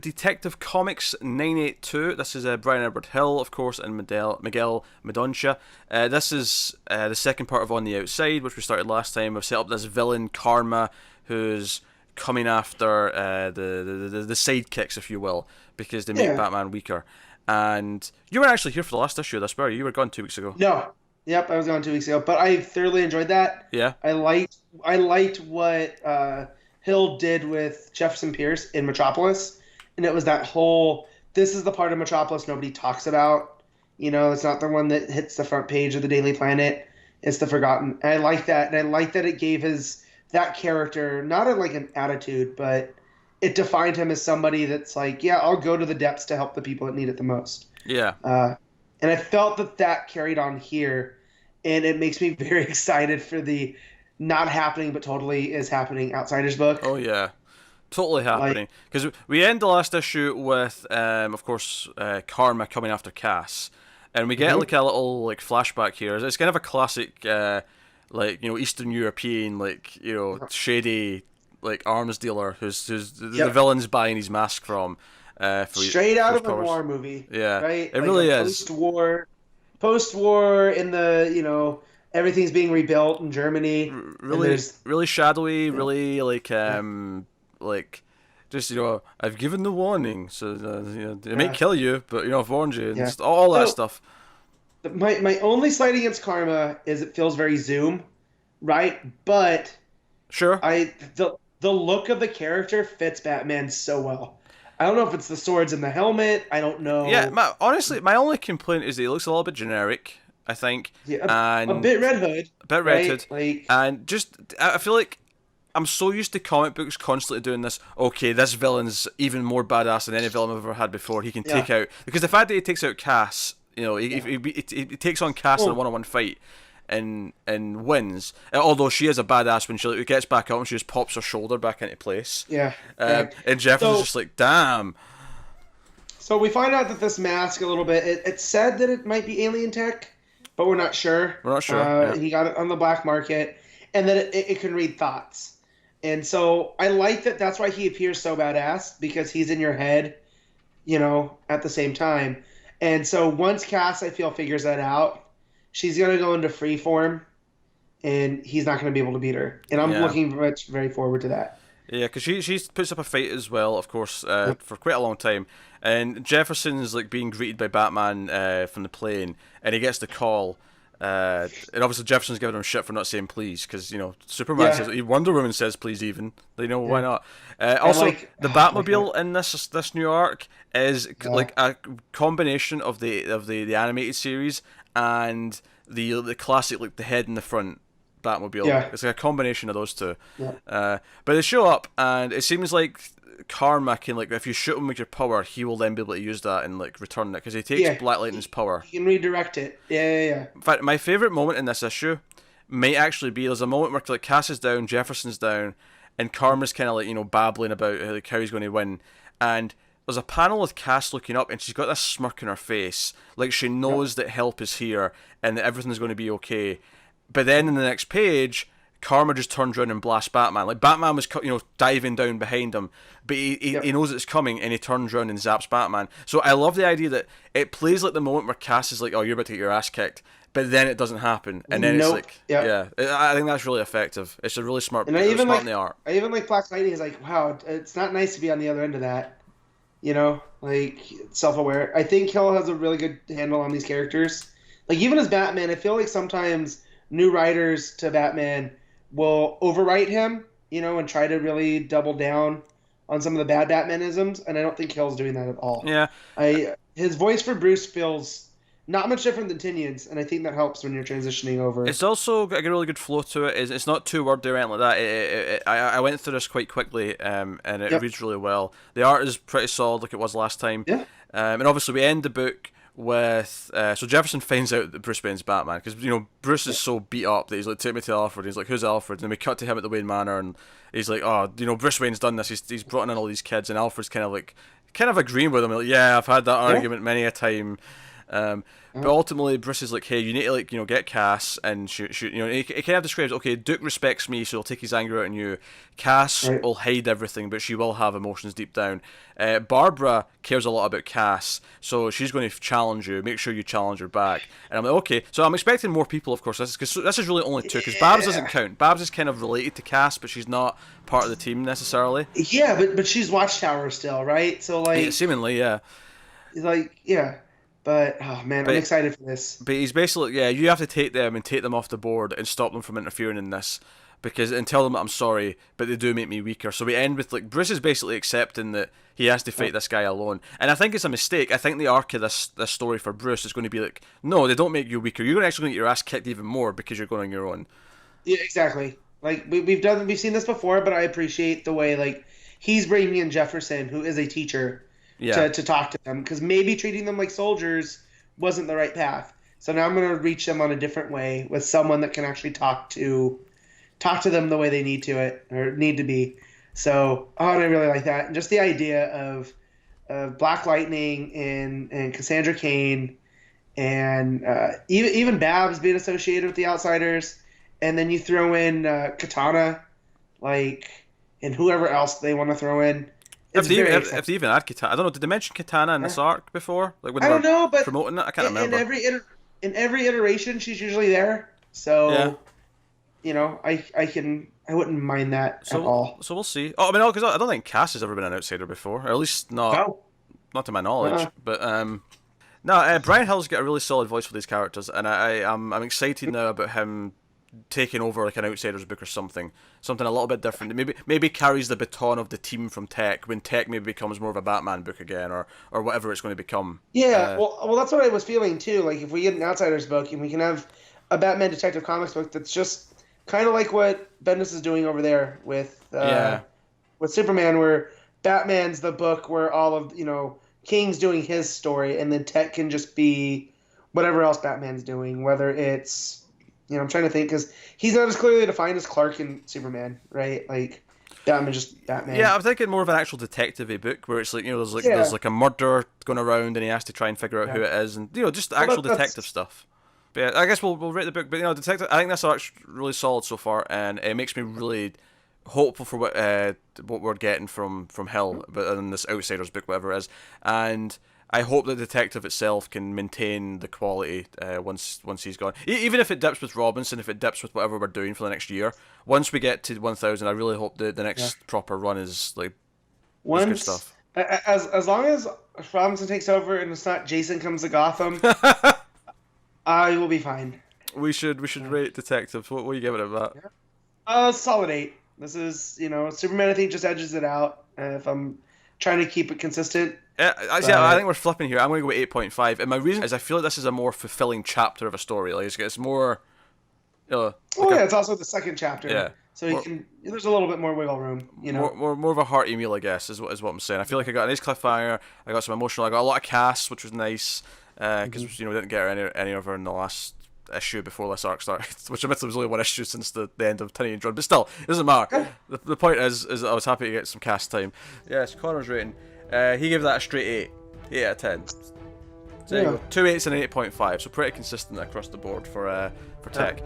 Detective Comics 982. This is Brian Edward Hill, of course, and Miguel Medoncha. This is the second part of On the Outside, which we started last time. We've set up this villain, Karma, who's coming after the sidekicks, if you will, because they make Batman weaker. And you weren't actually here for the last issue of this, were you? You were gone 2 weeks ago. No. Yep, I was gone 2 weeks ago, but I thoroughly enjoyed that. Yeah. I liked what Hill did with Jefferson Pierce in Metropolis, and it was that whole, this is the part of Metropolis nobody talks about. You know, it's not the one that hits the front page of the Daily Planet. It's the forgotten. And I like that, and I like that it gave that character not like an attitude, but it defined him as somebody that's like, yeah, I'll go to the depths to help the people that need it the most. Yeah. And I felt that carried on here, and it makes me very excited for the not happening but totally is happening Outsiders book. Oh yeah, totally happening. Because we end the last issue with, of course, Karma coming after Cass, and we get like a little like flashback here. It's kind of a classic, like, you know, Eastern European, like, you know, shady like arms dealer who's the villain's buying his mask from. Straight out of a noir movie. Yeah, right. It like really is. Post-war in the, you know, everything's being rebuilt in Germany. Really shadowy, really like like just, you know, I've given the warning, so you know, it may kill you, but, you know, I've warned you, and just all that stuff. My only slight against Karma is it feels very Zoom, right? But sure, the look of the character fits Batman so well. I don't know if it's the swords and the helmet. I don't know. Yeah, honestly, my only complaint is that he looks a little bit generic, I think. Yeah, a bit Red Hood. A bit Red Hood. Like, and just, I feel like I'm so used to comic books constantly doing this. Okay, this villain's even more badass than any villain I've ever had before. He can take out... Because the fact that he takes out Cass, you know, he takes on Cass in a one-on-one fight and wins. Although she is a badass when she gets back up and she just pops her shoulder back into place. Yeah. And Jefferson's just like, damn. So we find out that this mask a little bit, it said that it might be alien tech, but we're not sure. He got it on the black market, and that it can read thoughts. And so I like that that's why he appears so badass, because he's in your head, you know, at the same time. And so once Cass, I feel, figures that out, she's going to go into free form, and he's not going to be able to beat her. And I'm looking very forward to that. Yeah, because she puts up a fight as well, of course, for quite a long time. And Jefferson's like being greeted by Batman from the plane, and he gets the call. And obviously Jefferson's giving him shit for not saying please, because, you know, Superman says, Wonder Woman says please even. You know, why not? Also, the Batmobile in this new arc is like a combination of the animated series and the classic, like the head in the front Batmobile. Yeah. It's like a combination of those two. Yeah. But they show up, and it seems like Karma can, like, if you shoot him with your power, he will then be able to use that and like return it, because he takes Black Lightning's power. He can redirect it. Yeah. In fact, my favorite moment in this issue may actually be, there's a moment where like Cass is down, Jefferson's down, and Karma's kind of like, you know, babbling about like how he's going to win, and there's a panel with Cass looking up, and she's got this smirk on her face, like she knows that help is here and that everything's going to be okay. But then in the next page, Karma just turns around and blasts Batman. Like, Batman was, you know, diving down behind him, but he knows it's coming, and he turns around and zaps Batman. So I love the idea that it plays like the moment where Cass is like, oh, you're about to get your ass kicked, but then it doesn't happen, and then it's like, I think that's really effective. It's a really smart, and I even smart in the art. I even like Black Lightning is like, wow, it's not nice to be on the other end of that. You know, like, self-aware. I think Hill has a really good handle on these characters. Like, even as Batman, I feel like sometimes new writers to Batman will overwrite him, you know, and try to really double down on some of the bad Batmanisms, and I don't think Hill's doing that at all. Yeah. His voice for Bruce feels not much different than Tynion's, and I think that helps when you're transitioning over. It's also got a really good flow to it. It's not too wordy or anything like that. I went through this quite quickly, and it reads really well. The art is pretty solid, like it was last time. Yeah. And obviously we end the book with so Jefferson finds out that Bruce Wayne's Batman, because, you know, Bruce is so beat up that he's like, take me to Alfred. He's like, who's Alfred? And then we cut to him at the Wayne Manor, and he's like, oh, you know, Bruce Wayne's done this. He's brought in all these kids, and Alfred's kind of agreeing with him, like, yeah, I've had that argument many a time. But ultimately, Bruce is like, hey, you need to like get Cass, and she he kind of describes, okay, Duke respects me, so he'll take his anger out on you. Cass will hide everything, but she will have emotions deep down. Barbara cares a lot about Cass, so she's going to challenge you. Make sure you challenge her back. And I'm like, okay, so I'm expecting more people, of course. This is really only 2, because Babs doesn't count. Babs is kind of related to Cass, but she's not part of the team necessarily. Yeah, but she's Watchtower still, right? So like, yeah, seemingly, yeah. Like, yeah. But, oh man, I'm excited for this. But he's basically, you have to take them and take them off the board and stop them from interfering in this. And tell them that I'm sorry, but they do make me weaker. So we end with, like, Bruce is basically accepting that he has to fight this guy alone. And I think it's a mistake. I think the arc of this story for Bruce is going to be like, no, they don't make you weaker. You're actually going to get your ass kicked even more because you're going on your own. Yeah, exactly. Like, we've seen this before, but I appreciate the way, like, he's bringing in Jefferson, who is a teacher, to talk to them, because maybe treating them like soldiers wasn't the right path. So now I'm going to reach them on a different way with someone that can actually talk to them the way they need to be. So, and I really like that. And just the idea of Black Lightning and Cassandra Cain and even Babs being associated with the Outsiders, and then you throw in Katana, like, and whoever else they want to throw in. If they even add Katana, I don't know. Did they mention Katana in this arc before? Like when I don't know, but promoting it, I can't remember. In every iteration, she's usually there. So, I wouldn't mind that at all. So we'll see. Oh, I mean, because I don't think Cass has ever been an outsider before, or at least not to my knowledge. But Brian Hill's got a really solid voice for these characters, and I'm excited now about him taking over like an Outsiders book or something a little bit different. Maybe carries the baton of the team from Tech when Tech maybe becomes more of a Batman book again, or whatever it's going to become. Yeah, well, that's what I was feeling too. Like if we get an Outsiders book and we can have a Batman Detective Comics book that's just kind of like what Bendis is doing over there with Superman, where Batman's the book where all of King's doing his story, and then Tech can just be whatever else Batman's doing, whether it's I'm trying to think, because he's not as clearly defined as Clark and Superman, right? Like, Batman's just Batman. Yeah, I'm thinking more of an actual detective-y book where it's like, there's like a murder going around and he has to try and figure out who it is, and, just actual detective stuff. But yeah, I guess we'll rate the book, but, detective, I think this arc's really solid so far, and it makes me really hopeful for what we're getting from Hill, but in this Outsiders book, whatever it is, and I hope the detective itself can maintain the quality once he's gone. Even if it dips with Robinson, if it dips with whatever we're doing for the next year, once we get to 1000, I really hope the next proper run is like good stuff. As long as Robinson takes over and it's not Jason comes to Gotham, I will be fine. We should rate detectives. What are you giving it about? Solid 8. This is Superman. I think just edges it out. If I'm trying to keep it consistent. I think we're flipping here. I'm going to go with 8.5, and my reason is I feel like this is a more fulfilling chapter of a story. Like it's more. It's also the second chapter. Yeah. So there's a little bit more wiggle room. More of a hearty meal, I guess, is what I'm saying. I feel like I got a nice cliffhanger. I got some emotional. I got a lot of Cass, which was nice, because we didn't get any of her in the last issue before this arc started, which admittedly was only one issue since the end of Tiny and John, but still, it doesn't matter. The point is that I was happy to get some Cass time. Yes, Connor's rating. He gave that a straight 8 out of 10. So there you go. 2 8s and an 8.5, so pretty consistent across the board for Tech.